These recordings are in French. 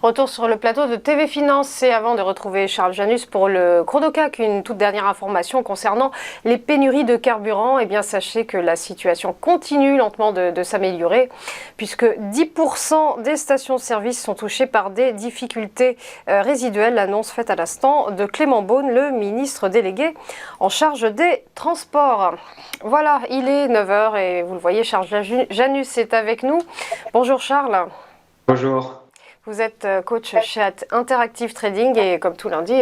Retour sur le plateau de TV Finance et avant de retrouver Charles Janus pour le Chronocac, une toute dernière information concernant les pénuries de carburant. Eh bien, sachez que la situation continue lentement de s'améliorer puisque 10% des stations-service sont touchées par des difficultés résiduelles. L'annonce faite à l'instant de Clément Beaune, le ministre délégué en charge des transports. Voilà, il est 9 h et vous le voyez, Charles Janus est avec nous. Bonjour Charles. Bonjour. Vous êtes coach chez Interactive Trading et comme tout lundi,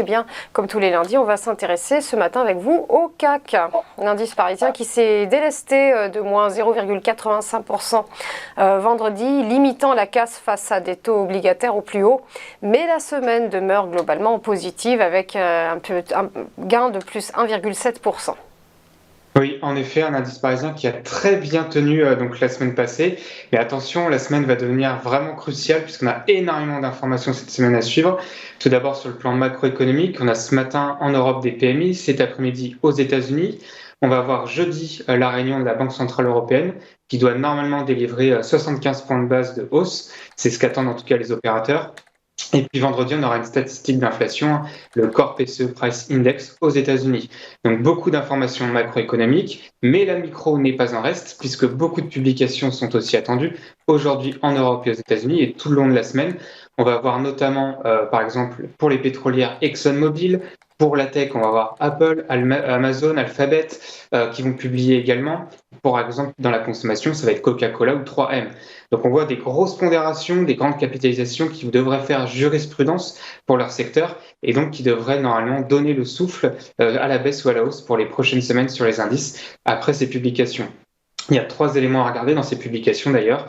comme tous les lundis, on va s'intéresser ce matin avec vous au CAC, l'indice parisien qui s'est délesté de moins 0,85% vendredi, limitant la casse face à des taux obligataires au plus haut. Mais la semaine demeure globalement positive avec un gain de plus 1,7%. Oui, en effet, un indice parisien qui a très bien tenu donc la semaine passée. Mais attention, la semaine va devenir vraiment cruciale puisqu'on a énormément d'informations cette semaine à suivre. Tout d'abord sur le plan macroéconomique, on a ce matin en Europe des PMI, cet après-midi aux États-Unis. On va avoir jeudi la réunion de la Banque centrale européenne qui doit normalement délivrer 75 points de base de hausse. C'est ce qu'attendent en tout cas les opérateurs. Et puis vendredi, on aura une statistique d'inflation, le Core PCE Price Index aux États-Unis. Donc beaucoup d'informations macroéconomiques, mais la micro n'est pas en reste puisque beaucoup de publications sont aussi attendues aujourd'hui en Europe et aux États-Unis et tout le long de la semaine. On va avoir notamment, par exemple, pour les pétrolières ExxonMobil, pour la tech, on va avoir Apple, Amazon, Alphabet qui vont publier également. Par exemple, dans la consommation, ça va être Coca-Cola ou 3M. Donc on voit des grosses pondérations, des grandes capitalisations qui devraient faire jurisprudence pour leur secteur et donc qui devraient normalement donner le souffle à la baisse ou à la hausse pour les prochaines semaines sur les indices après ces publications. Il y a 3 éléments à regarder dans ces publications d'ailleurs.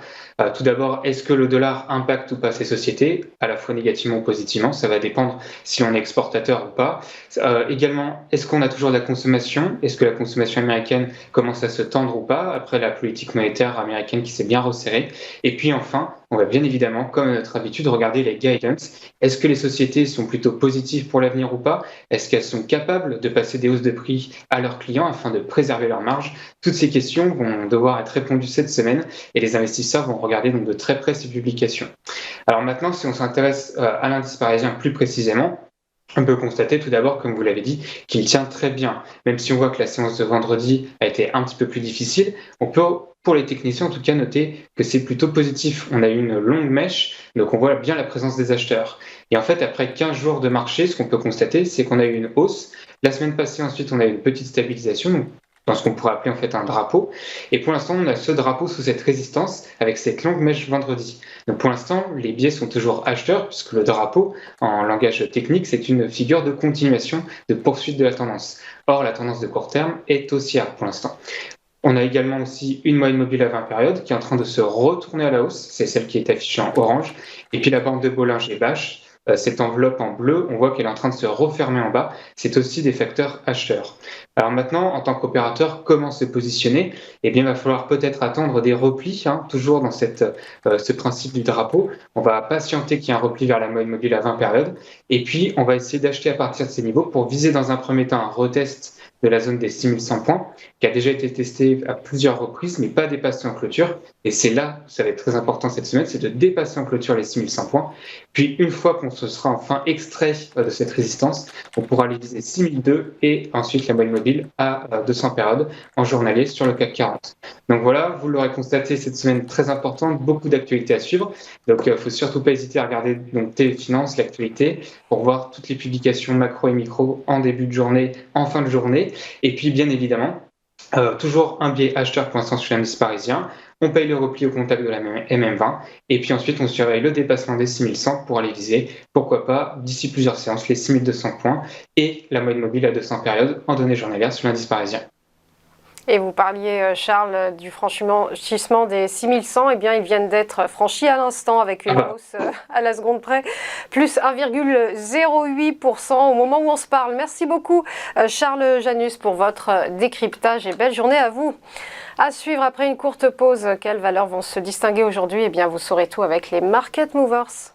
Tout d'abord, est-ce que le dollar impacte ou pas ces sociétés, à la fois négativement ou positivement? Ça va dépendre si on est exportateur ou pas. Également, est-ce qu'on a toujours de la consommation? Est-ce que la consommation américaine commence à se tendre ou pas après la politique monétaire américaine qui s'est bien resserrée? Et puis enfin, on va bien évidemment, comme à notre habitude, regarder les guidance. Est-ce que les sociétés sont plutôt positives pour l'avenir ou pas? Est-ce qu'elles sont capables de passer des hausses de prix à leurs clients afin de préserver leurs marges? Toutes ces questions vont devoir être répondues cette semaine et les investisseurs vont regarder donc de très près ces publications. Alors maintenant, si on s'intéresse à l'indice parisien plus précisément, on peut constater tout d'abord, comme vous l'avez dit, qu'il tient très bien. Même si on voit que la séance de vendredi a été un petit peu plus difficile, on peut, pour les techniciens en tout cas, noter que c'est plutôt positif. On a eu une longue mèche, donc on voit bien la présence des acheteurs. Et en fait, après 15 jours de marché, ce qu'on peut constater, c'est qu'on a eu une hausse. La semaine passée, ensuite, on a eu une petite stabilisation, donc dans ce qu'on pourrait appeler en fait un drapeau. Et pour l'instant, on a ce drapeau sous cette résistance avec cette longue mèche vendredi. Donc pour l'instant, les biais sont toujours acheteurs puisque le drapeau, en langage technique, c'est une figure de continuation, de poursuite de la tendance. Or, la tendance de court terme est haussière pour l'instant. On a également aussi une moyenne mobile à 20 périodes qui est en train de se retourner à la hausse. C'est celle qui est affichée en orange. Et puis la bande de Bollinger Bâche, cette enveloppe en bleu, on voit qu'elle est en train de se refermer en bas. C'est aussi des facteurs acheteurs. Alors maintenant, en tant qu'opérateur, comment se positionner? Eh bien, il va falloir peut-être attendre des replis, toujours dans ce principe du drapeau. On va patienter qu'il y ait un repli vers la moyenne mobile à 20 périodes. Et puis, on va essayer d'acheter à partir de ces niveaux pour viser dans un premier temps un retest de la zone des 6100 points, qui a déjà été testé à plusieurs reprises, mais pas dépassé en clôture. Et c'est là, ça va être très important cette semaine, c'est de dépasser en clôture les 6100 points. Puis, une fois qu'on se sera enfin extrait de cette résistance, on pourra aller viser 6002 et ensuite la moyenne mobile à 200 périodes en journalier sur le CAC 40. Donc voilà, vous l'aurez constaté, cette semaine très importante, beaucoup d'actualités à suivre. Donc il ne faut surtout pas hésiter à regarder donc TV Finance, l'actualité, pour voir toutes les publications macro et micro en début de journée, en fin de journée. Et puis bien évidemment, toujours un biais acheteur pour l'instant sur l'indice parisien. On paye le repli au contact de la MM20 et puis ensuite on surveille le dépassement des 6100 pour aller viser, pourquoi pas, d'ici plusieurs séances, les 6200 points et la moyenne mobile à 200 périodes en données journalières sur l'indice parisien. Et vous parliez, Charles, du franchissement des 6100. Eh bien, ils viennent d'être franchis à l'instant avec une hausse à la seconde près, plus 1,08% au moment où on se parle. Merci beaucoup, Charles Janus, pour votre décryptage et belle journée à vous. À suivre après une courte pause, quelles valeurs vont se distinguer aujourd'hui? Eh bien, vous saurez tout avec les Market Movers.